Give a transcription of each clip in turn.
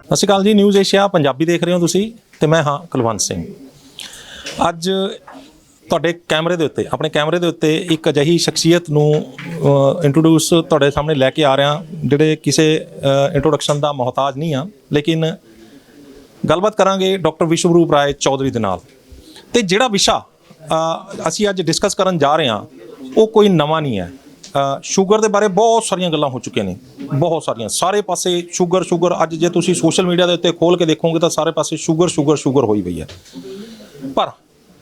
ਸਤਿ ਸ਼੍ਰੀ ਅਕਾਲ ਜੀ। News Asia Punjabi ਦੇਖ ਰਹੇ ਹੋ ਤੁਸੀਂ ਤੇ ਮੈਂ ਹਾਂ ਕੁਲਵੰਤ ਸਿੰਘ। ਅੱਜ ਤੁਹਾਡੇ ਕੈਮਰੇ ਦੇ ਉੱਤੇ ਆਪਣੇ ਕੈਮਰੇ ਦੇ ਉੱਤੇ ਇੱਕ ਅਜਿਹੀ ਸ਼ਖਸੀਅਤ ਨੂੰ ਇੰਟਰੋਡਿਊਸ ਤੁਹਾਡੇ ਸਾਹਮਣੇ ਲੈ ਕੇ ਆ ਰਿਹਾ ਜਿਹੜੇ ਕਿਸੇ ਇੰਟਰੋਡਕਸ਼ਨ ਦਾ ਮੁਹਤਾਜ ਨਹੀਂ ਆ, ਲੇਕਿਨ ਗੱਲਬਾਤ ਕਰਾਂਗੇ ਡਾਕਟਰ ਵਿਸ਼ਵਰੂਪ ਰਾਏ ਚੌਧਰੀ ਦੇ ਨਾਲ। ਤੇ ਜਿਹੜਾ ਵਿਸ਼ਾ ਅਸੀਂ ਅੱਜ ਡਿਸਕਸ ਕਰਨ ਜਾ ਰਹੇ ਹਾਂ ਉਹ ਕੋਈ ਨਵਾਂ ਨਹੀਂ ਹੈ। ਸ਼ੂਗਰ ਦੇ ਬਾਰੇ ਬਹੁਤ ਸਾਰੀਆਂ ਗੱਲਾਂ ਹੋ ਚੁੱਕੀਆਂ ਨੇ, ਬਹੁਤ ਸਾਰੀਆਂ, ਸਾਰੇ ਪਾਸੇ ਸ਼ੂਗਰ। ਅੱਜ ਜੇ ਤੁਸੀਂ ਸੋਸ਼ਲ ਮੀਡੀਆ ਦੇ ਉੱਤੇ ਖੋਲ੍ਹ ਕੇ ਦੇਖੋਗੇ ਤਾਂ ਸਾਰੇ ਪਾਸੇ ਸ਼ੂਗਰ ਹੋਈ ਪਈ ਹੈ। ਪਰ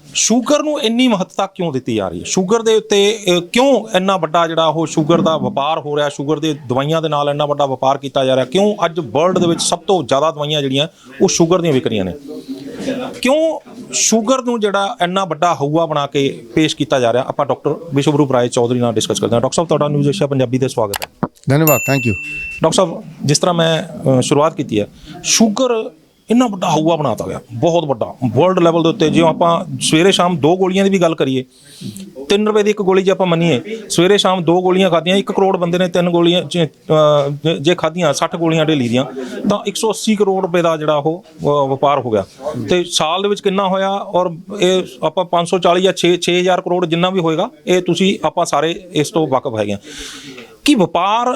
ਸ਼ੂਗਰ ਨੂੰ ਇੰਨੀ ਮਹੱਤਤਾ ਕਿਉਂ ਦਿੱਤੀ ਜਾ ਰਹੀ ਹੈ? ਸ਼ੂਗਰ ਦੇ ਉੱਤੇ ਕਿਉਂ ਇੰਨਾ ਵੱਡਾ ਜਿਹੜਾ ਉਹ ਸ਼ੂਗਰ ਦਾ ਵਪਾਰ ਹੋ ਰਿਹਾ? ਸ਼ੂਗਰ ਦੇ ਦਵਾਈਆਂ ਦੇ ਨਾਲ ਇੰਨਾ ਵੱਡਾ ਵਪਾਰ ਕੀਤਾ ਜਾ ਰਿਹਾ ਕਿਉਂ? ਅੱਜ ਵਰਲਡ ਦੇ ਵਿੱਚ ਸਭ ਤੋਂ ਜ਼ਿਆਦਾ ਦਵਾਈਆਂ ਜਿਹੜੀਆਂ ਉਹ ਸ਼ੂਗਰ ਦੀਆਂ ਵਿਕ ਰਹੀਆਂ ਨੇ। ਕਿਉਂ ਸ਼ੂਗਰ ਨੂੰ ਜਿਹੜਾ ਇੰਨਾ ਵੱਡਾ ਹਊਆ ਬਣਾ ਕੇ ਪੇਸ਼ ਕੀਤਾ ਜਾ ਰਿਹਾ? ਆਪਾਂ ਡਾਕਟਰ ਵਿਸ਼ਵਰੂਪ ਰਾਏ ਚੌਧਰੀ ਨਾਲ ਡਿਸਕਸ ਕਰਦੇ ਹਾਂ। ਡਾਕਟਰ ਸਾਹਿਬ, ਤੁਹਾਡਾ ਨਿਊਜ਼ ਏਸ਼ੀਆ ਪੰਜਾਬੀ ਤੇ ਸਵਾਗਤ ਹੈ। ਧੰਨਵਾਦ, ਥੈਂਕ ਯੂ। ਡਾਕਟਰ ਸਾਹਿਬ, ਜਿਸ ਤਰ੍ਹਾਂ ਮੈਂ ਸ਼ੁਰੂਆਤ ਕੀਤੀ ਹੈ, ਸ਼ੂਗਰ ਇੰਨਾ ਵੱਡਾ ਹਊਆ ਬਣਾਤਾ ਗਿਆ, ਬਹੁਤ ਵੱਡਾ ਵਰਲਡ ਲੈਵਲ ਦੇ ਉੱਤੇ। ਜੇ ਆਪਾਂ ਸਵੇਰੇ ਸ਼ਾਮ 2 ਗੋਲੀਆਂ ਦੀ ਵੀ ਗੱਲ ਕਰੀਏ, 3 ਰੁਪਏ ਦੀ ਇੱਕ ਗੋਲੀ ਜੇ ਆਪਾਂ ਮੰਨੀਏ, ਸਵੇਰੇ ਸ਼ਾਮ 2 ਗੋਲੀਆਂ ਖਾਧੀਆਂ, 1 ਕਰੋੜ ਬੰਦੇ ਨੇ 3 ਗੋਲੀਆਂ ਜੇ ਖਾਧੀਆਂ, 60 ਗੋਲੀਆਂ ਡੇਲੀ ਦੀਆਂ, ਤਾਂ 180 ਕਰੋੜ ਰੁਪਏ ਦਾ ਜਿਹੜਾ ਉਹ ਵਪਾਰ ਹੋ ਗਿਆ। ਤੇ ਸਾਲ ਦੇ ਵਿੱਚ ਕਿੰਨਾ ਹੋਇਆ? ਔਰ ਇਹ ਆਪਾਂ 540 ਜਾਂ 6000 ਕਰੋੜ ਜਿੰਨਾ ਵੀ ਹੋਏਗਾ, ਇਹ ਤੁਸੀਂ ਆਪਾਂ ਸਾਰੇ ਇਸ ਤੋਂ ਵਾਕਫ ਹੈਗੇ ਹਾਂ ਕਿ ਵਪਾਰ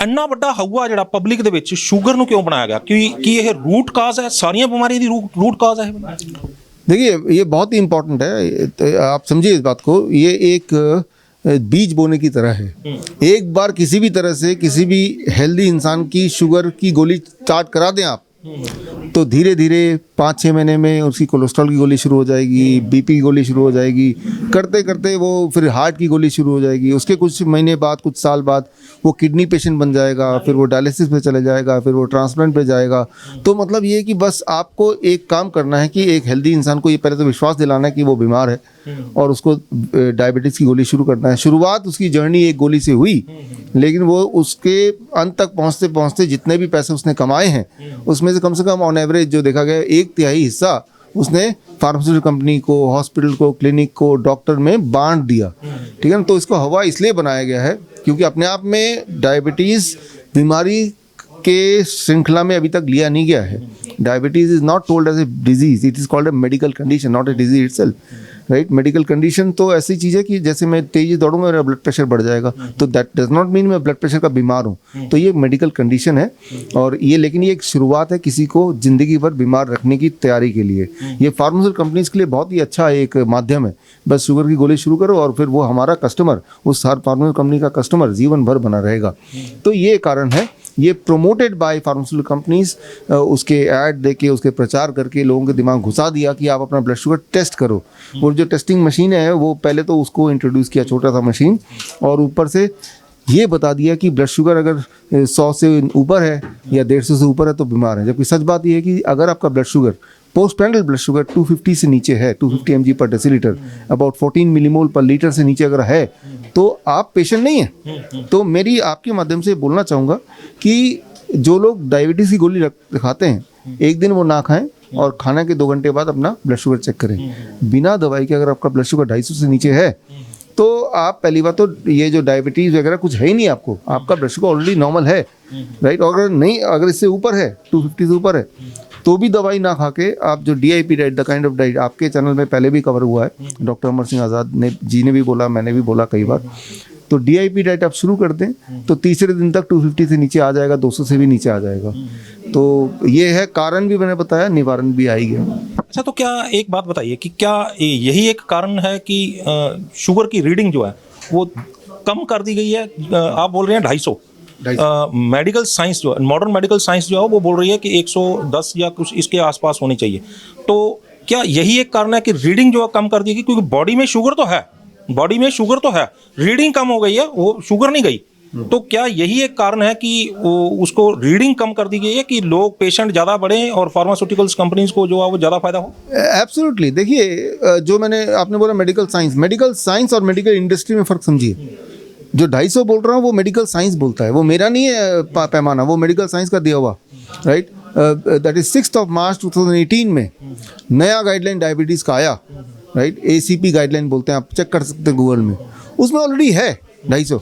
ਇੰਨਾ ਵੱਡਾ ਹਊਆ ਜਿਹੜਾ ਪਬਲਿਕ ਦੇ ਵਿੱਚ ਸ਼ੂਗਰ ਨੂੰ ਕਿਉਂ ਬਣਾਇਆ ਗਿਆ? ਕਿ ਇਹ रूट काज है, सारी बीमारियों की रूट काज है? देखिए, ये बहुत ही इम्पोर्टेंट है, तो आप समझिए इस बात को। ये एक बीज बोने की तरह है। एक बार किसी भी तरह से किसी भी हेल्दी इंसान की शुगर की गोली स्टार्ट करा दें आप, तो धीरे धीरे 5-6 महीने में उसकी कोलेस्ट्रॉल की गोली शुरू हो जाएगी, बीपी की गोली शुरू हो जाएगी, करते करते वो फिर हार्ट की गोली शुरू हो जाएगी। उसके कुछ महीने बाद, कुछ साल बाद वो किडनी पेशेंट बन जाएगा, फिर वो डायलिसिस पे चले जाएगा, फिर वो ट्रांसप्लांट पे जाएगा। तो मतलब ये है कि बस आपको एक काम करना है कि एक हेल्दी इंसान को ये पहले तो विश्वास दिलाना है कि वो बीमार है और उसको डायबिटीज़ की गोली शुरू करना है। शुरुआत उसकी जर्नी एक गोली से हुई, लेकिन वो उसके अंत तक पहुँचते पहुँचते जितने भी पैसे उसने कमाए हैं उसमें से कम ऑन एवरेज जो देखा गया 1/3 हिस्सा उसने फार्मास्यूटिकल कंपनी को, हॉस्पिटल को, क्लिनिक को, डॉक्टर में बांट दिया। ठीक है ना? तो इसको हवा इसलिए बनाया गया है क्योंकि अपने आप में डायबिटीज़ बीमारी के श्रृंखला में अभी तक लिया नहीं गया है। Diabetes is not told as a disease, it is called a medical condition, not a disease itself, right. Medical condition तो ऐसी चीज़ है कि जैसे मैं तेज़ी दौड़ूंगा मेरा ब्लड प्रेशर बढ़ जाएगा, तो दैट डज नॉट मीन मैं ब्लड प्रेशर का बीमार हूँ। तो ये मेडिकल कंडीशन है और ये, लेकिन ये एक शुरुआत है किसी को ज़िंदगी भर बीमार रखने की तैयारी के लिए। ये फार्मास्यूटिकल कंपनीज़ के लिए बहुत ही अच्छा एक माध्यम है। बस शुगर की गोली शुरू करो और फिर वो हमारा कस्टमर, उस हर फार्मास्यूटिकल कंपनी का कस्टमर जीवन भर बना रहेगा। तो ये कारण है, ये प्रोमोटेड बाय फार्मास्यूटिकल कंपनीज। उसके ऐड देके, उसके प्रचार करके लोगों के दिमाग घुसा दिया कि आप अपना ब्लड शुगर टेस्ट करो। और जो टेस्टिंग मशीन है वो पहले तो उसको इंट्रोड्यूस किया, छोटा सा मशीन, और ऊपर से ये बता दिया कि ब्लड शुगर अगर 100 से ऊपर है या 150 से ऊपर है तो बीमार है। जबकि सच बात यह है कि अगर आपका ब्लड शुगर, पोस्टप्रैंडल ब्लड शुगर 250 से नीचे है, 250 mg पर डेसीलीटर, अबाउट 14 मिलीमोल पर लीटर से नीचे अगर है तो आप पेशेंट नहीं हैं। तो मेरी आपके माध्यम से बोलना चाहूँगा कि जो लोग डायबिटीज़ की गोली खाते हैं, एक दिन वो ना खाएं और खाने के 2 घंटे बाद अपना ब्लड शुगर चेक करें। बिना दवाई के अगर आपका ब्लड शुगर 250 से नीचे है तो आप, पहली बात तो ये जो डायबिटीज़ वगैरह कुछ है ही नहीं आपको, आपका ब्लड शुगर ऑलरेडी नॉर्मल है, राइट। और अगर नहीं, अगर इससे ऊपर है, 250 से ऊपर है, तो भी दवाई ना खा के आप जो DIP diet, the kind of diet आपके चैनल में पहले भी कवर हुआ है, डॉक्टर अमर सिंह आज़ाद ने भी बोला, मैंने भी बोला कई बार, तो DIP डाइट आप शुरू कर दें तो तीसरे दिन तक 250 से नीचे आ जाएगा, 200 से भी नीचे आ जाएगा। तो ये है कारण भी मैंने बताया, निवारण भी आ ही गया। अच्छा, तो क्या एक बात बताइए कि क्या यही एक कारण है कि शुगर की रीडिंग जो है वो कम कर दी गई है? आप बोल रहे हैं 250, मेडिकल साइंस जो है, मॉडर्न मेडिकल साइंस जो है वो बोल रही है कि 110 या कुछ इसके आसपास होनी चाहिए। तो क्या यही एक कारण है कि रीडिंग जो है कम कर दी गई? क्योंकि बॉडी में शुगर तो है, रीडिंग कम हो गई है, वो शुगर नहीं गई। तो क्या यही एक कारण है कि उसको रीडिंग कम कर दी गई है कि लोग, पेशेंट ज़्यादा बढ़े और फार्मास्यूटिकल्स कंपनीज को जो है वो ज़्यादा फायदा हो? एब्सोल्युटली। देखिए, जो आपने बोला मेडिकल साइंस और मेडिकल इंडस्ट्री में फ़र्क समझिए। जो 250 बोल रहा हूँ वो मेडिकल साइंस बोलता है, वो मेरा नहीं है पैमाना, वो मेडिकल साइंस का दिया हुआ, राइट। दैट इज 6 मार्च 2018 में नया गाइडलाइन डायबिटीज़ का आया, राइट। ACP गाइडलाइन बोलते हैं, आप चेक कर सकते हैं गूगल में, उसमें ऑलरेडी है 250,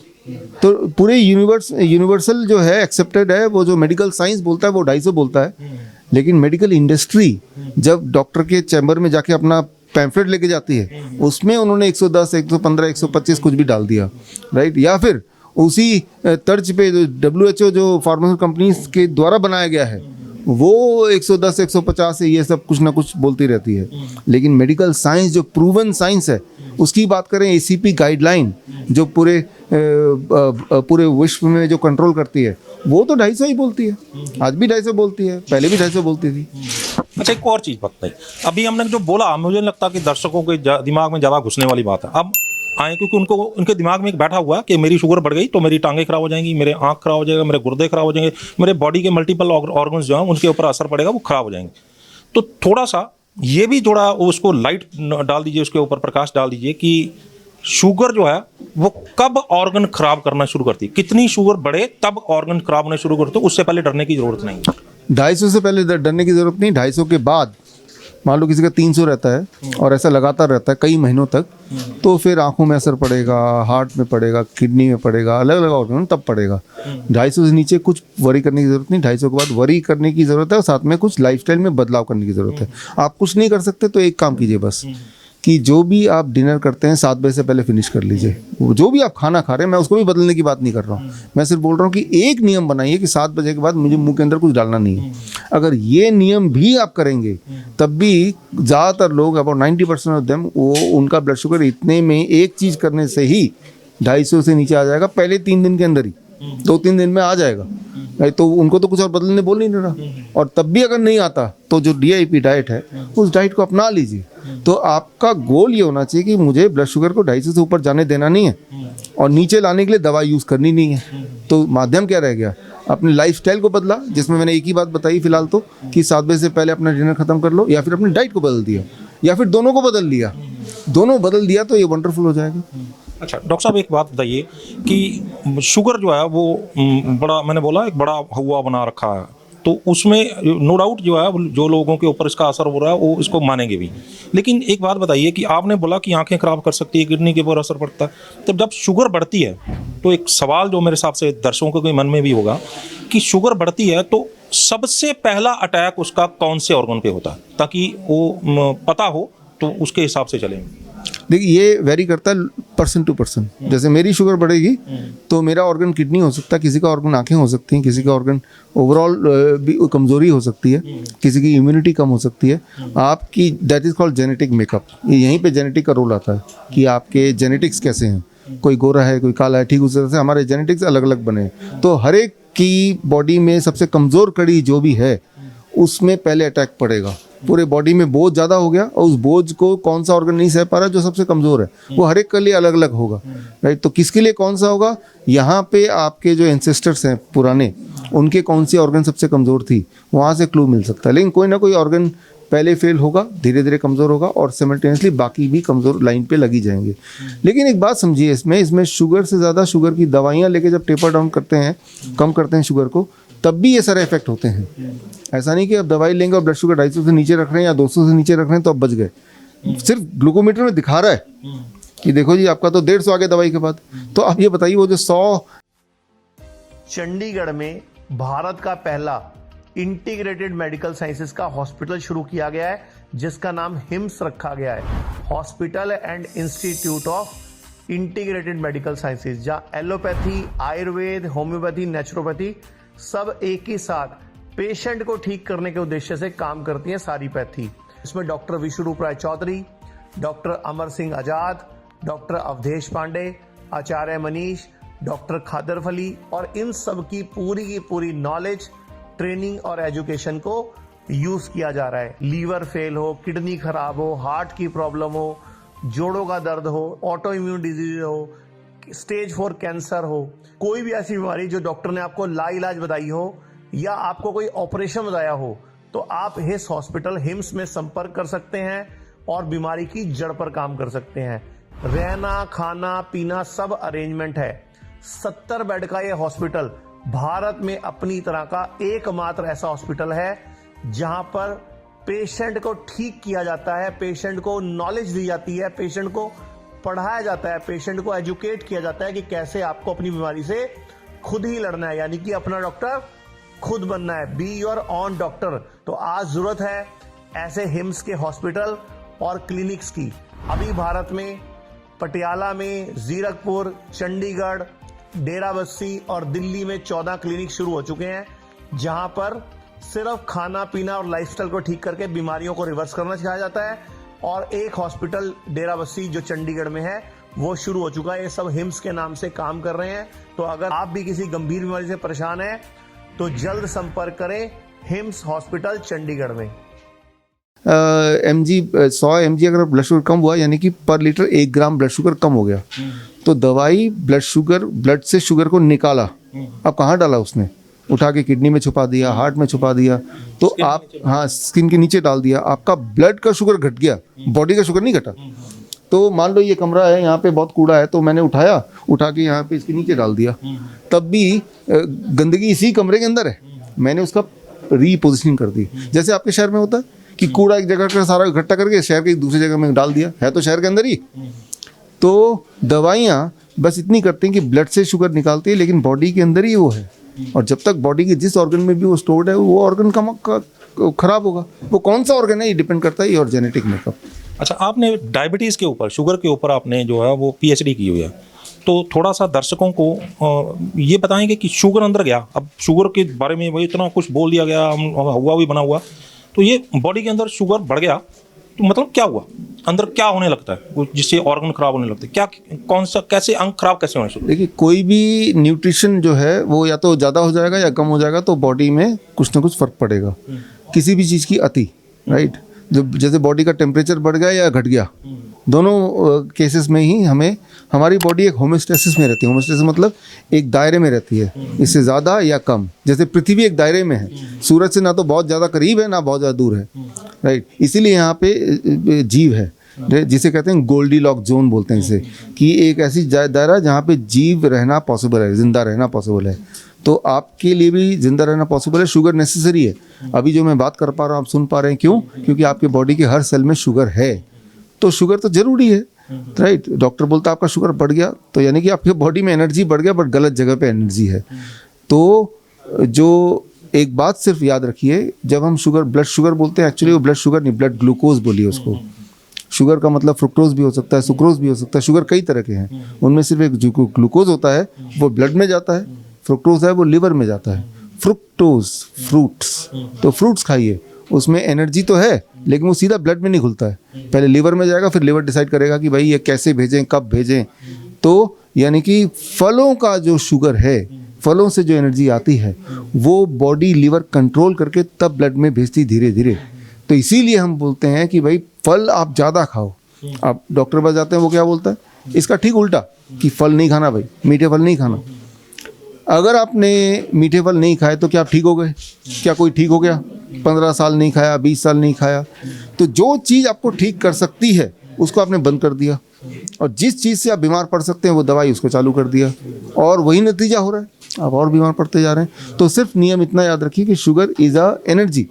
तो पूरे यूनिवर्सल जो है एक्सेप्टेड है, वो जो मेडिकल साइंस बोलता है वो 250 बोलता है, लेकिन मेडिकल इंडस्ट्री जब डॉक्टर के चैम्बर में जाके अपना पैम्फलेट लेके जाती है उसमें उन्होंने 110, 115, 125 कुछ भी डाल दिया, राइट। या फिर उसी तर्ज पे WHO जो फार्मास्यूटिकल कंपनीज के द्वारा बनाया गया है वो 110, 150 से ये सब कुछ ना कुछ बोलती रहती है। लेकिन मेडिकल साइंस जो प्रूवन साइंस है उसकी बात करें, ACP गाइडलाइन जो पूरे विश्व में जो कंट्रोल करती है वो तो 250 ही बोलती है। आज भी 250 बोलती है, पहले भी 250 बोलती थी। अच्छा, एक और चीज़ बताइए, अभी हमने जो बोला मुझे लगता कि दर्शकों के दिमाग में ज़्यादा घुसने वाली बात है। अब आए क्योंकि उनके दिमाग में एक बैठा हुआ है कि मेरी शुगर बढ़ गई तो मेरी टांगें खराब हो जाएंगी, मेरे आँख खराब हो जाएगा, मेरे गुर्दे खराब हो जाएंगे, मेरे बॉडी के मल्टीपल ऑर्गन्स जो हैं उनके ऊपर असर पड़ेगा, वो खराब हो जाएंगे। तो थोड़ा सा ये भी थोड़ा उसको लाइट डाल दीजिए, उसके ऊपर प्रकाश डाल दीजिए कि शुगर जो है वो कब ऑर्गन खराब करना शुरू करती है, कितनी शुगर बढ़े तब ऑर्गन खराब होने शुरू करते, उससे पहले डरने की जरूरत नहीं। 250 से पहले डरने की जरूरत नहीं। 250 के बाद मान लो किसी का 300 रहता है और ऐसा लगातार रहता है कई महीनों तक, तो फिर आंखों में असर पड़ेगा, हार्ट में पड़ेगा, किडनी में पड़ेगा, अलग अलग ऑर्गन तब पड़ेगा। 250 से नीचे कुछ वरी करने की जरूरत नहीं। 250 के बाद वरी करने की जरूरत है और साथ में कुछ लाइफस्टाइल में बदलाव करने की जरूरत है। आप कुछ नहीं कर सकते तो एक काम कीजिए बस कि जो भी आप डिनर करते हैं 7 बजे से पहले फिनिश कर लीजिए। जो भी आप खाना खा रहे हैं, मैं उसको भी बदलने की बात नहीं कर रहा हूँ, मैं सिर्फ बोल रहा हूँ कि एक नियम बनाइए कि 7 बजे के बाद मुझे मुंह के अंदर कुछ डालना नहीं है। अगर ये नियम भी आप करेंगे तब भी ज़्यादातर लोग, अबाउट 90% ऑफ देम, वो उनका ब्लड शुगर इतने में एक चीज़ करने से ही 250 से नीचे आ जाएगा, पहले 3 दिन के अंदर ही, 2-3 दिन में आ जाएगा। तो उनको तो कुछ और बदलने बोल नहीं रहा। और तब भी अगर नहीं आता तो जो DIP डाइट है उस डाइट को अपना लीजिए। तो आपका गोल ये होना चाहिए कि मुझे ब्लड शुगर को 250 से ऊपर जाने देना नहीं है और नीचे लाने के लिए दवा यूज़ करनी नहीं है। तो माध्यम क्या रह गया? अपने लाइफस्टाइल को बदला, जिसमें मैंने एक ही बात बताई फिलहाल तो कि 7 बजे से पहले अपना डिनर खत्म कर लो, या फिर अपनी डाइट को बदल दिया, या फिर दोनों को बदल लिया। दोनों बदल दिया तो ये वंडरफुल हो जाएगा। अच्छा डॉक्टर साहब, एक बात बताइए कि शुगर जो है वो बड़ा, मैंने बोला एक बड़ा हुआ बना रखा है, तो उसमें नो डाउट जो है जो लोगों के ऊपर इसका असर हो रहा है वो इसको मानेंगे भी। लेकिन एक बात बताइए कि आपने बोला कि आंखें खराब कर सकती है, किडनी के ऊपर असर पड़ता है, तो जब शुगर बढ़ती है तो एक सवाल जो मेरे हिसाब से दर्शकों के मन में भी होगा कि शुगर बढ़ती है तो सबसे पहला अटैक उसका कौन से ऑर्गन पे होता है, ताकि वो पता हो तो उसके हिसाब से चलेंगे। देखिए ये वेरी करता है पर्सन टू पर्सन। जैसे मेरी शुगर बढ़ेगी तो मेरा ऑर्गन किडनी हो सकता है, किसी का ऑर्गन आंखें हो सकती हैं, किसी का ऑर्गन ओवरऑल भी कमजोरी हो सकती है, किसी की इम्यूनिटी कम हो सकती है। आपकी that is called genetic makeup. यहीं पे जेनेटिक का रोल आता है कि आपके जेनेटिक्स कैसे हैं, कोई गोरा है, कोई काला है, ठीक उस तरह से हमारे जेनेटिक्स अलग अलग बने। तो हर एक की बॉडी में सबसे कमज़ोर कड़ी जो भी है उसमें पहले अटैक पड़ेगा। पूरे बॉडी में बोझ ज़्यादा हो गया और उस बोझ को कौन सा ऑर्गन नहीं सह पा रहा, जो सबसे कमज़ोर है, वो हर एक के लिए अलग अलग होगा, राइट। तो किसके लिए कौन सा होगा, यहाँ पे आपके जो एंसेस्टर्स हैं पुराने, उनके कौन सी ऑर्गन सबसे कमज़ोर थी, वहाँ से क्लू मिल सकता है। लेकिन कोई ना कोई ऑर्गन पहले फेल होगा, धीरे धीरे कमज़ोर होगा और सिमल्टेनियसली बाकी भी कमज़ोर लाइन पे लगी जाएंगे। लेकिन एक बात समझिए, इसमें शुगर से ज़्यादा शुगर की दवाइयाँ लेके जब टेपर डाउन करते हैं, कम करते हैं शुगर को, तब भी ये सारे इफेक्ट होते हैं। ऐसा नहीं कि अब दवाई लेंगे और ब्लड शुगर 250 से नीचे रख रहे हैं या 200 से नीचे रख रहे हैं तो अब बच गए। सिर्फ ग्लूकोमीटर में दिखा रहा है कि देखो जी आपका तो 150 आ गया दवाई के बाद। तो आप ये बताइए वो जो 100। चंडीगढ़ में भारत का पहला इंटीग्रेटेड मेडिकल साइंसेज का हॉस्पिटल शुरू किया गया है, जिसका नाम हिम्स रखा गया है, hospital and institute of integrated medical sciences, जहां एलोपैथी, आयुर्वेद, होम्योपैथी, नेचुरोपैथी सब एक ही साथ पेशेंट को ठीक करने के उद्देश्य से काम करती हैं सारी पैथी। इसमें डॉक्टर विश्वरूप राय चौधरी, डॉक्टर अमर सिंह आजाद, डॉक्टर अवधेश पांडे, आचार्य मनीष, डॉक्टर खादर फली और इन सब की पूरी नॉलेज, ट्रेनिंग और एजुकेशन को यूज किया जा रहा है। लीवर फेल हो, किडनी खराब हो, हार्ट की प्रॉब्लम हो, जोड़ों का दर्द हो, ऑटो इम्यून डिजीज हो, स्टेज 4 कैंसर हो, कोई भी ऐसी बीमारी जो डॉक्टर ने आपको लाइलाज बताई हो या आपको कोई ऑपरेशन बताया हो, तो आप हिस हॉस्पिटल हिम्स में संपर्क कर सकते हैं और बीमारी की जड़ पर काम कर सकते हैं। रहना, खाना, पीना सब अरेंजमेंट है। 70 बेड का यह हॉस्पिटल भारत में अपनी तरह का एकमात्र ऐसा हॉस्पिटल है जहां पर पेशेंट को ठीक किया जाता है, पेशेंट को नॉलेज दी जाती है, पेशेंट को पढ़ाया जाता है, पेशेंट को एजुकेट किया जाता है कि कैसे आपको अपनी बीमारी से खुद ही लड़ना है, यानी कि अपना डॉक्टर खुद बनना है, बी योर ऑन डॉक्टर। तो आज जरूरत है ऐसे हिम्स के हॉस्पिटल और क्लिनिक्स की। अभी भारत में पटियाला में, जीरकपुर, चंडीगढ़, डेराबस्सी और दिल्ली में 14 क्लिनिक शुरू हो चुके हैं, जहां पर सिर्फ खाना पीना और लाइफस्टाइल को ठीक करके बीमारियों को रिवर्स करना सिखाया जाता है। और एक हॉस्पिटल डेराबस्सी जो चंडीगढ़ में है वो शुरू हो चुका है। ये सब हिम्स के नाम से काम कर रहे हैं। तो अगर आप भी किसी गंभीर बीमारी से परेशान हैं तो जल्द संपर्क करें हिम्स हॉस्पिटल चंडीगढ़ में। mg 100 mg अगर ब्लड शुगर कम हुआ, यानी कि पर लीटर 1 ग्राम ब्लड शुगर कम हो गया, तो दवाई ब्लड से शुगर को निकाला। अब कहाँ डाला उसने? उठा के किडनी में छुपा दिया, हार्ट में छुपा दिया, तो आप हाँ स्किन के नीचे डाल दिया। आपका ब्लड का शुगर घट गया, बॉडी का शुगर नहीं घटा। तो मान लो ये कमरा है, यहाँ पे बहुत कूड़ा है, तो मैंने उठा के यहाँ पे इसके नीचे डाल दिया, तब भी गंदगी इसी कमरे के अंदर है, मैंने उसका रीपोजिशनिंग कर दी। जैसे आपके शहर में होता है कि कूड़ा एक जगह का सारा इकट्ठा करके शहर के दूसरी जगह में डाल दिया, है तो शहर के अंदर ही। तो दवाइयाँ बस इतनी करती हैं कि ब्लड से शुगर निकालती है, लेकिन बॉडी के अंदर ही वो है, और जब तक बॉडी के जिस ऑर्गन में भी वो स्टोर्ड है, वो ऑर्गन खराब होगा। वो कौन सा ऑर्गन है ये डिपेंड करता है, और जेनेटिक मेकअप। अच्छा, आपने डायबिटीज़ के ऊपर, शुगर के ऊपर आपने जो है वो PhD की हुई है, तो थोड़ा सा दर्शकों को ये बताएंगे कि शुगर अंदर गया, अब शुगर के बारे में भाई इतना कुछ बोल दिया गया, हुआ भी बना हुआ, तो ये बॉडी के अंदर शुगर बढ़ गया तो मतलब क्या हुआ, अंदर क्या होने लगता है जिससे ऑर्गन खराब होने लगते हैं, क्या कौन सा कैसे अंग खराब कैसे होने शुरू? देखिए, कोई भी न्यूट्रिशन जो है वो या तो ज़्यादा हो जाएगा या कम हो जाएगा, तो बॉडी में कुछ ना कुछ फर्क पड़ेगा। किसी भी चीज़ की अति, राइट, जो जैसे बॉडी का टेम्परेचर बढ़ गया या घट गया, दोनों केसेस में ही हमारी बॉडी एक होमोस्टेसिस में रहती है। होमोस्टेसिस मतलब एक दायरे में रहती है, इससे ज़्यादा या कम। जैसे पृथ्वी एक दायरे में है, सूरज से ना तो बहुत ज़्यादा करीब है ना बहुत ज़्यादा दूर है, राइट। इसीलिए यहाँ पे जीव है, जिसे कहते हैं गोल्डीलॉक जोन बोलते हैं इसे, कि एक ऐसी दायरा जहाँ पे जीव रहना पॉसिबल है, जिंदा रहना पॉसिबल है। तो आपके लिए भी जिंदा रहना पॉसिबल है, शुगर नेसेसरी है। अभी जो मैं बात कर पा रहा हूँ आप सुन पा रहे हैं, क्यों? क्योंकि आपके बॉडी के हर सेल में शुगर है, तो शुगर तो जरूरी है, राइट। डॉक्टर बोलता है आपका शुगर बढ़ गया, तो यानी कि आपके बॉडी में एनर्जी बढ़ गया, बट गलत जगह पे एनर्जी है। तो जो एक बात सिर्फ याद रखिए, जब हम ब्लड शुगर बोलते हैं, एक्चुअली वो ब्लड शुगर नहीं, ब्लड ग्लूकोज बोलिए उसको। शुगर का मतलब फ्रुक्टोज भी हो सकता है, सुक्रोज भी हो सकता है। शुगर कई तरह के हैं, उनमें सिर्फ एक जो ग्लूकोज होता है वो ब्लड में जाता है, फ्रुक्टोज है वो लिवर में जाता है। फ्रुक्टोज फ्रूट्स, तो फ्रूट्स खाइए, उसमें एनर्जी तो है लेकिन वो सीधा ब्लड में नहीं घुलता है, पहले लिवर में जाएगा, फिर लिवर डिसाइड करेगा कि भाई ये कैसे भेजें, कब भेजें। तो यानी कि फलों का जो शुगर है, फलों से जो एनर्जी आती है, वो बॉडी लिवर कंट्रोल करके तब ब्लड में भेजती धीरे धीरे। तो इसीलिए हम बोलते हैं कि भाई फल आप ज़्यादा खाओ। आप डॉक्टर पास जाते हैं, वो क्या बोलता है? इसका ठीक उल्टा, कि फल नहीं खाना भाई, मीठे फल नहीं खाना। अगर आपने मीठे फल नहीं खाए तो क्या आप ठीक हो गए? क्या कोई ठीक हो गया? 15 साल नहीं खाया, 20 साल नहीं खाया, तो जो चीज़ आपको ठीक कर सकती है उसको आपने बंद कर दिया, और जिस चीज़ से आप बीमार पड़ सकते हैं वो दवाई उसको चालू कर दिया, और वही नतीजा हो रहा है, आप और बीमार पड़ते जा रहे हैं। तो सिर्फ नियम इतना याद रखिए कि शुगर इज़ अ एनर्जी,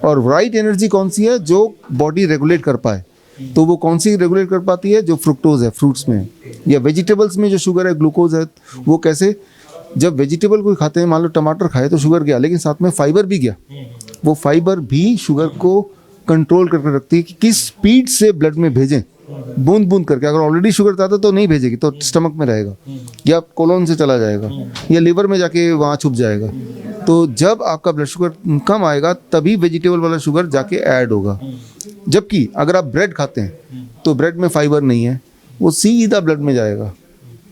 और राइट एनर्जी कौन सी है? जो बॉडी रेगुलेट कर पाए। तो वो कौन सी रेगुलेट कर पाती है? जो फ्रुक्टोज है फ्रूट्स में, या वेजिटेबल्स में जो शुगर है, ग्लूकोज है। वो कैसे? जब वेजिटेबल कोई खाते हैं, मान लो टमाटर खाए तो शुगर गया, लेकिन साथ में फाइबर भी गया। वो फाइबर भी शुगर को कंट्रोल करके रखती है कि किस स्पीड से ब्लड में भेजें, बूंद बूंद करके। अगर ऑलरेडी शुगर ज़्यादा तो नहीं भेजेगी, तो स्टमक में रहेगा, या कोलोन से चला जाएगा, या लिवर में जाके वहाँ छुप जाएगा। तो जब आपका ब्लड शुगर कम आएगा तभी वेजिटेबल वाला शुगर जाके ऐड होगा। जबकि अगर आप ब्रेड खाते हैं तो ब्रेड में फाइबर नहीं है, वो सीधा ब्लड में जाएगा।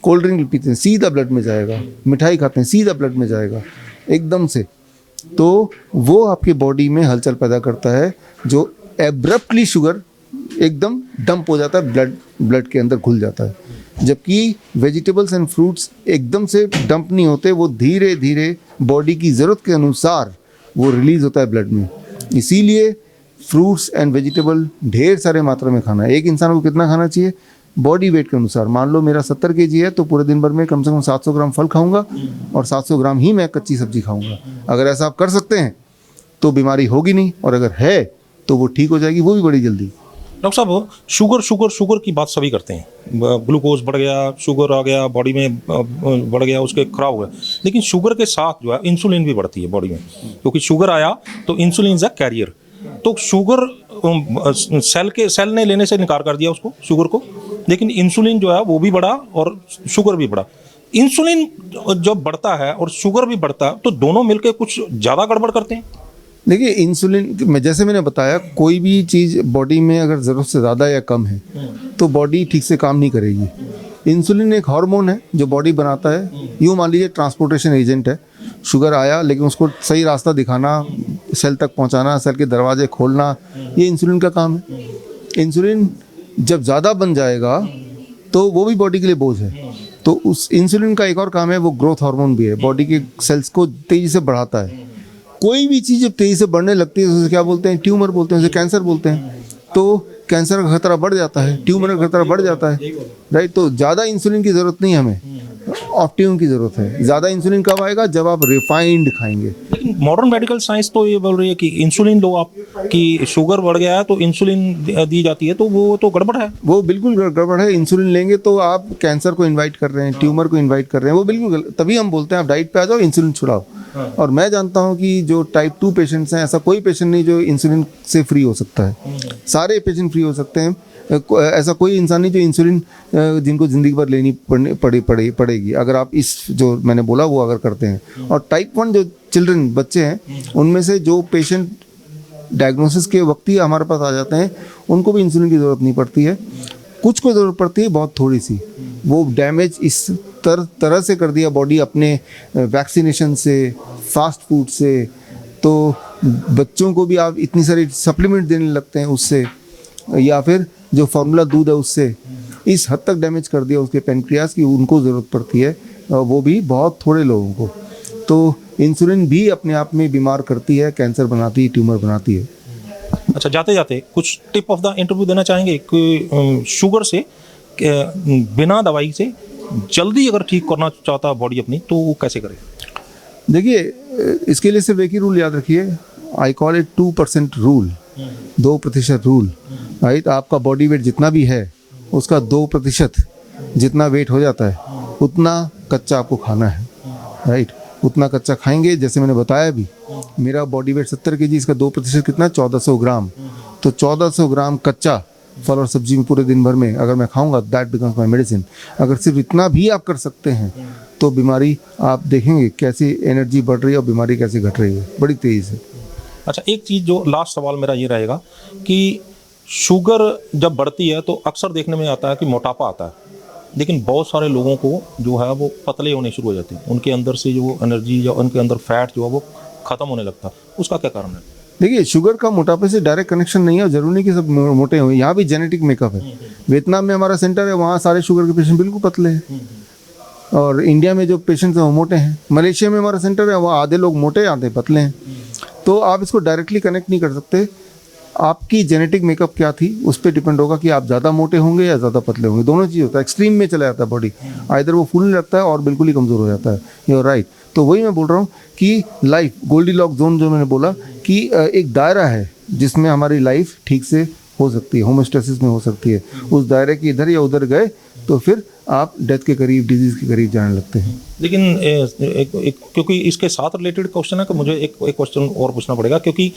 कोल्ड ड्रिंक पीते हैं, सीधा ब्लड में जाएगा। मिठाई खाते हैं, सीधा ब्लड में जाएगा एकदम से। तो वो आपके बॉडी में हलचल पैदा करता है, जो एब्रप्टली शुगर एकदम डंप हो जाता है, ब्लड के अंदर घुल जाता है। जबकि वेजिटेबल्स एंड फ्रूट्स एकदम से डंप नहीं होते, वो धीरे धीरे बॉडी की ज़रूरत के अनुसार वो रिलीज होता है ब्लड में। इसीलिए फ्रूट्स एंड वेजिटेबल ढेर सारे मात्रा में खाना है। एक इंसान को कितना खाना चाहिए? बॉडी वेट के अनुसार। मान लो मेरा 70 kg है, तो पूरे दिन भर में कम से कम 700 ग्राम फल खाऊंगा, और 700 ग्राम ही मैं कच्ची सब्जी खाऊंगा। अगर ऐसा आप कर सकते हैं तो बीमारी होगी नहीं, और अगर है तो वो ठीक हो जाएगी, वो भी बड़ी जल्दी। डॉक्टर साहब, शुगर शुगर शुगर की बात सभी करते हैं, ग्लूकोज बढ़ गया, शुगर आ गया बॉडी में, बढ़ गया, उसके खराब हो गया, लेकिन शुगर के साथ जो है इंसुलिन भी बढ़ती है बॉडी में, क्योंकि शुगर आया तो इंसुलिन इज अ कैरियर। तो शुगर सेल ने लेने से इनकार कर दिया उसको, शुगर को, लेकिन इंसुलिन जो है वो भी बढ़ा और शुगर भी बढ़ा। इंसुलिन जब बढ़ता है और शुगर भी बढ़ता है तो दोनों मिलकर कुछ ज़्यादा गड़बड़ करते हैं। देखिए, इंसुलिन में जैसे मैंने बताया, कोई भी चीज़ बॉडी में अगर ज़रूरत से ज़्यादा या कम है तो बॉडी ठीक से काम नहीं करेगी। इंसुलिन एक हार्मोन है जो बॉडी बनाता है, यूँ मान लीजिए ट्रांसपोर्टेशन एजेंट है। शुगर आया लेकिन उसको सही रास्ता दिखाना, सेल तक पहुंचाना, सेल के दरवाजे खोलना, ये इंसुलिन का काम है। इंसुलिन जब ज़्यादा बन जाएगा तो वो भी बॉडी के लिए बोझ है। तो उस इंसुलिन का एक और काम है, वो ग्रोथ हार्मोन भी है, बॉडी के सेल्स को तेज़ी से बढ़ाता है। कोई भी चीज़ जब तेज़ी से बढ़ने लगती है तो उसे क्या बोलते हैं? ट्यूमर बोलते हैं, उसे कैंसर बोलते हैं। तो कैंसर का खतरा बढ़ जाता है, ट्यूमर का खतरा बढ़ जाता है, राइट। तो ज़्यादा इंसुलिन की ज़रूरत नहीं है हमें, ऑप्टिमम की ज़रूरत है। ज़्यादा इंसुलिन कब आएगा? जब आप रिफाइंड खाएंगे। लेकिन मॉडर्न मेडिकल साइंस तो ये बोल रही है कि इंसुलिन लो आप, कि शुगर बढ़ गया है तो इंसुलिन दी जाती है, तो वो तो गड़बड़ है। वो बिल्कुल गड़बड़ है। इंसुलिन लेंगे तो आप कैंसर को इनवाइट कर रहे हैं, ट्यूमर को इनवाइट कर रहे हैं, वो बिल्कुल तभी हम बोलते हैं आप डाइट पे आ जाओ, इंसुलिन छुड़ाओ। और मैं जानता हूं कि जो टाइप 2 पेशेंट्स हैं, ऐसा कोई पेशेंट नहीं जो इंसुलिन से फ्री हो सकता है। सारे पेशेंट फ्री हो सकते हैं। ऐसा कोई इंसान नहीं जो इंसुलिन जिनको ज़िंदगी भर लेनी पड़ेगी अगर आप इस जो मैंने बोला वो अगर करते हैं। और टाइप 1 जो चिल्ड्रन, बच्चे हैं, उनमें से जो पेशेंट डायग्नोसिस के वक्त ही हमारे पास आ जाते हैं, उनको भी इंसुलिन की ज़रूरत नहीं पड़ती है। कुछ को ज़रूरत पड़ती है, बहुत थोड़ी सी। वो डैमेज इस तरह से कर दिया बॉडी अपने वैक्सीनेशन से, फास्ट फूड से, तो बच्चों को भी आप इतनी सारी सप्लीमेंट देने लगते हैं उससे, या फिर जो फार्मूला दूध है उससे, इस हद तक डैमेज कर दिया उसके पेनक्रियास की उनको ज़रूरत पड़ती है, वो भी बहुत थोड़े लोगों को। तो इंसुलिन भी अपने आप में बीमार करती है, कैंसर बनाती है, ट्यूमर बनाती है। अच्छा, जाते जाते कुछ टिप ऑफ द इंटरव्यू देना चाहेंगे कि शुगर से बिना दवाई से जल्दी अगर ठीक करना चाहता है बॉडी अपनी, तो वो कैसे करे? देखिए, इसके लिए सिर्फ एक ही रूल याद रखिए, I call it 2% rule, 2% rule, right. आपका बॉडी वेट जितना भी है उसका 2% जितना वेट हो जाता है उतना कच्चा आपको खाना है, राइट। उतना कच्चा खाएंगे। जैसे मैंने बताया भी, मेरा बॉडी वेट 70 kg, इसका 2% कितना? 1400 ग्राम। तो 1400 ग्राम कच्चा फल और सब्जी में पूरे दिन भर में अगर मैं खाऊंगा, दैट बिकम्स माई मेडिसिन। अगर सिर्फ इतना भी आप कर सकते हैं तो बीमारी आप देखेंगे कैसी एनर्जी बढ़ रही है और बीमारी कैसे घट रही है बड़ी तेज़ी से। अच्छा, एक चीज़ जो लास्ट सवाल मेरा ये रहेगा कि शुगर जब बढ़ती है तो अक्सर देखने में आता है कि मोटापा आता है, लेकिन बहुत सारे लोगों को जो है वो पतले होने शुरू हो जाते हैं, उनके अंदर से जो एनर्जी या उनके अंदर फैट जो है वो ख़त्म होने लगता है। उसका क्या कारण है? देखिए, शुगर का मोटापे से डायरेक्ट कनेक्शन नहीं है, जरूरी नहीं कि सब मोटे हों। यहाँ भी जेनेटिक मेकअप है। वियतनाम में हमारा सेंटर है, वहाँ सारे शुगर के पेशेंट बिल्कुल पतले हैं, और इंडिया में जो पेशेंट्स हैं वो मोटे हैं। मलेशिया में हमारा सेंटर है, वहाँ आधे लोग मोटे, आधे पतले हैं। तो आप इसको डायरेक्टली कनेक्ट नहीं कर सकते। आपकी जेनेटिक मेकअप क्या थी उस पर डिपेंड होगा कि आप ज़्यादा मोटे होंगे या ज़्यादा पतले होंगे। दोनों चीज़ होता है, एक्सट्रीम में चला जाता है बॉडी, आइदर वो फूलने लगता है और बिल्कुल ही कमज़ोर हो जाता है। You are right. तो वही मैं बोल रहा हूँ कि लाइफ गोल्डीलॉक्स जोन, जो मैंने बोला कि एक दायरा है जिसमें हमारी लाइफ ठीक से हो सकती है, होमोस्टेसिस में हो सकती है। उस दायरे के इधर या उधर गए तो फिर आप डेथ के करीब, डिजीज़ के करीब जाने लगते हैं। लेकिन क्योंकि इसके साथ रिलेटेड क्वेश्चन है कि मुझे एक क्वेश्चन और पूछना पड़ेगा, क्योंकि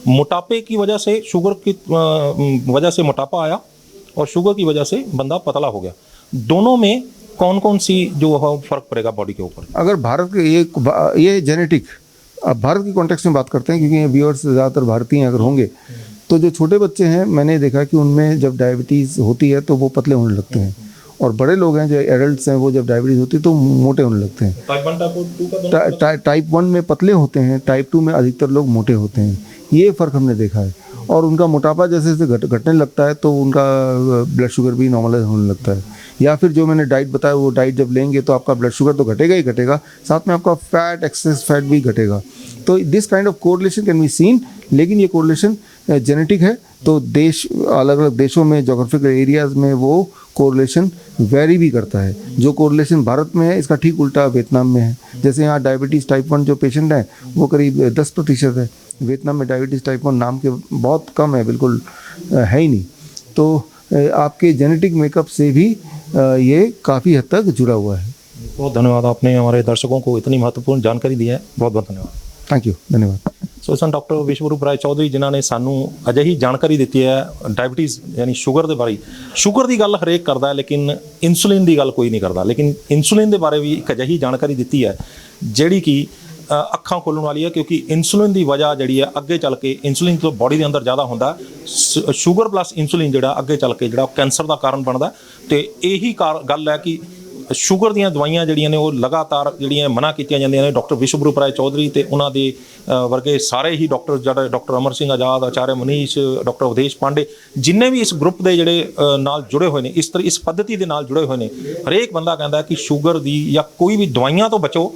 मोटापे की वजह से, शुगर की वजह से मोटापा आया और शुगर की वजह से बंदा पतला हो गया, दोनों में कौन कौन सी जो है फर्क पड़ेगा बॉडी के ऊपर? अगर भारत के ये जेनेटिक, अब भारत की कॉन्टेक्स्ट में बात करते हैं क्योंकि व्यूअर्स ज़्यादातर भारतीय अगर होंगे, तो जो छोटे बच्चे हैं मैंने देखा कि उनमें जब डायबिटीज़ होती है तो वो पतले होने लगते हैं, और बड़े लोग हैं जो एडल्ट्स हैं वो जब डायबिटीज़ होती है तो मोटे होने लगते हैं। टाइप 1 में पतले होते हैं, टाइप 2 में अधिकतर लोग मोटे होते हैं। ये फ़र्क हमने देखा है। और उनका मोटापा जैसे जैसे घटने लगता है तो उनका ब्लड शुगर भी नॉर्मलाइज होने लगता है। या फिर जो मैंने डाइट बताया वो डाइट जब लेंगे तो आपका ब्लड शुगर तो घटेगा ही घटेगा, साथ में आपका फैट, एक्सेस फैट भी घटेगा। तो this kind of correlation can be seen, लेकिन ये कोरिलेशन जेनेटिक है। तो देश, अलग अलग देशों में, जोग्राफिकल एरियाज़ में वो कोरिलेशन वेरी भी करता है। जो कोरिलेशन भारत में है इसका ठीक उल्टा वियतनाम में है। जैसे यहाँ डायबिटीज़ टाइप 1 जो पेशेंट हैं वो करीब 10% है, वियतनाम में डायबिटीज़ टाइप 1 नाम के बहुत कम है, बिल्कुल है ही नहीं। तो आपके जेनेटिक मेकअप से भी ये काफ़ी हद तक जुड़ा हुआ है। बहुत धन्यवाद, आपने हमारे दर्शकों को इतनी महत्वपूर्ण जानकारी दी है, बहुत बहुत धन्यवाद। थैंक यू, धन्यवाद। ਸੋ ਸਨ ਡਾਕਟਰ ਵਿਸ਼ਵਰੂਪ ਰਾਏ ਚੌਧਰੀ ਜਿਨ੍ਹਾਂ ਨੇ ਸਾਨੂੰ ਅਜਿਹੀ ਜਾਣਕਾਰੀ ਦਿੱਤੀ ਹੈ ਡਾਇਬਟੀਜ਼ ਯਾਨੀ ਸ਼ੂਗਰ ਦੇ ਬਾਰੇ। ਸ਼ੂਗਰ ਦੀ ਗੱਲ ਹਰੇਕ ਕਰਦਾ ਹੈ ਲੇਕਿਨ ਇਨਸੂਲਿਨ ਦੀ ਗੱਲ ਕੋਈ ਨਹੀਂ ਕਰਦਾ, ਲੇਕਿਨ ਇਨਸੂਲਿਨ ਦੇ ਬਾਰੇ ਵੀ ਇੱਕ ਅਜਿਹੀ ਜਾਣਕਾਰੀ ਦਿੱਤੀ ਹੈ ਜਿਹੜੀ ਕਿ ਅੱਖਾਂ ਖੋਲ੍ਹਣ ਵਾਲੀ ਹੈ, ਕਿਉਂਕਿ ਇਨਸੂਲਿਨ ਦੀ ਵਜ੍ਹਾ ਜਿਹੜੀ ਹੈ ਅੱਗੇ ਚੱਲ ਕੇ ਇਨਸੂਲਿਨ ਤੋਂ ਬੋਡੀ ਦੇ ਅੰਦਰ ਜ਼ਿਆਦਾ ਹੁੰਦਾ, ਸ਼ੂਗਰ ਪਲੱਸ ਇਨਸੂਲਿਨ ਜਿਹੜਾ ਅੱਗੇ ਚੱਲ ਕੇ ਜਿਹੜਾ ਕੈਂਸਰ ਦਾ ਕਾਰਨ ਬਣਦਾ। ਤੇ ਇਹੀ ਗੱਲ ਹੈ ਕਿ ਸ਼ੂਗਰ ਦੀਆਂ ਦਵਾਈਆਂ ਜਿਹੜੀਆਂ ਨੇ ਉਹ ਲਗਾਤਾਰ ਜਿਹੜੀਆਂ ਮਨਾ ਕੀਤੀਆਂ ਜਾਂਦੀਆਂ ਨੇ। ਡਾਕਟਰ ਵਿਸ਼ਵਰੂਪ ਰਾਏ ਚੌਧਰੀ ਤੇ ਉਹਨਾਂ ਦੇ ਵਰਗੇ ਸਾਰੇ ਹੀ ਡਾਕਟਰ, ਜਿਹੜੇ ਡਾਕਟਰ ਅਮਰ ਸਿੰਘ ਆਜ਼ਾਦ, ਆਚਾਰਿਆ ਮਨੀਸ਼, ਡਾਕਟਰ ਉਦੇਸ਼ ਪਾਂਡੇ, ਜਿੰਨੇ ਵੀ ਇਸ ਗਰੁੱਪ ਦੇ ਜਿਹੜੇ ਨਾਲ ਜੁੜੇ ਹੋਏ ਨੇ, ਇਸ ਪੱਧਤੀ ਦੇ ਨਾਲ ਜੁੜੇ ਹੋਏ ਨੇ, ਹਰੇਕ ਬੰਦਾ ਕਹਿੰਦਾ ਕਿ ਸ਼ੂਗਰ ਦੀ ਜਾਂ ਕੋਈ ਵੀ ਦਵਾਈਆਂ ਤੋਂ ਬਚੋ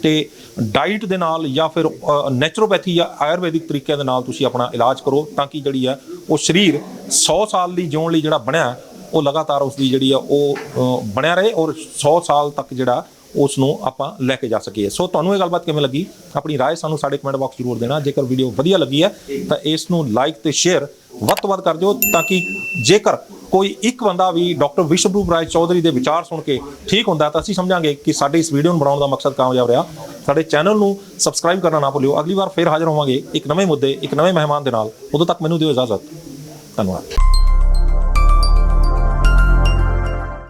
ਤੇ ਡਾਈਟ ਦੇ ਨਾਲ ਜਾਂ ਫਿਰ ਨੈਚੁਰੋਪੈਥੀ ਜਾਂ ਆਯੁਰਵੈਦਿਕ ਤਰੀਕਿਆਂ ਦੇ ਨਾਲ ਤੁਸੀਂ ਆਪਣਾ ਇਲਾਜ ਕਰੋ, ਤਾਂ ਕਿ ਜਿਹੜੀ ਆ ਉਹ ਸਰੀਰ 100 ਸਾਲ ਲਈ ਜਿਉਣ ਲਈ ਜਿਹੜਾ ਬਣਿਆ ਉਹ ਲਗਾਤਾਰ ਉਸ ਦੀ ਜਿਹੜੀ ਆ ਉਹ ਬਣਿਆ ਰਹੇ ਔਰ 100 ਸਾਲ ਤੱਕ ਜਿਹੜਾ ਉਸ ਨੂੰ ਆਪਾਂ ਲੈ ਕੇ ਜਾ ਸਕੀਏ। ਸੋ ਤੁਹਾਨੂੰ ਇਹ ਗੱਲਬਾਤ ਕਿਵੇਂ ਲੱਗੀ, ਆਪਣੀ ਰਾਏ ਸਾਨੂੰ ਸਾਡੇ ਕਮੈਂਟ ਬਾਕਸ ਜ਼ਰੂਰ ਦੇਣਾ। ਜੇਕਰ ਵੀਡੀਓ ਵਧੀਆ ਲੱਗੀ ਹੈ ਤਾਂ ਇਸ ਨੂੰ ਲਾਈਕ ਤੇ ਸ਼ੇਅਰ ਵੱਧ ਤੋਂ ਵੱਧ ਕਰ ਦਿਓ, ਤਾਂ ਕਿ ਜੇਕਰ ਕੋਈ ਇੱਕ ਬੰਦਾ ਵੀ ਡਾਕਟਰ ਵਿਸ਼ਵਰੂਪ ਰਾਏ ਚੌਧਰੀ ਦੇ ਵਿਚਾਰ ਸੁਣ ਕੇ ਠੀਕ ਹੁੰਦਾ ਤਾਂ ਅਸੀਂ ਸਮਝਾਂਗੇ ਕਿ ਸਾਡੇ ਇਸ ਵੀਡੀਓ ਨੂੰ ਬਣਾਉਣ ਦਾ ਮਕਸਦ ਕਾਮਯਾਬ ਰਿਹਾ। ਸਾਡੇ ਚੈਨਲ ਨੂੰ ਸਬਸਕ੍ਰਾਈਬ ਕਰਨਾ ਨਾ ਭੁੱਲਿਓ। ਅਗਲੀ ਵਾਰ ਫਿਰ ਹਾਜ਼ਰ ਹੋਵਾਂਗੇ ਇੱਕ ਨਵੇਂ ਮੁੱਦੇ, ਇੱਕ ਨਵੇਂ ਮਹਿਮਾਨ ਦੇ ਨਾਲ। ਉਦੋਂ ਤੱਕ ਮੈਨੂੰ ਦਿਓ ਇਜਾਜ਼ਤ। ਧੰਨਵਾਦ।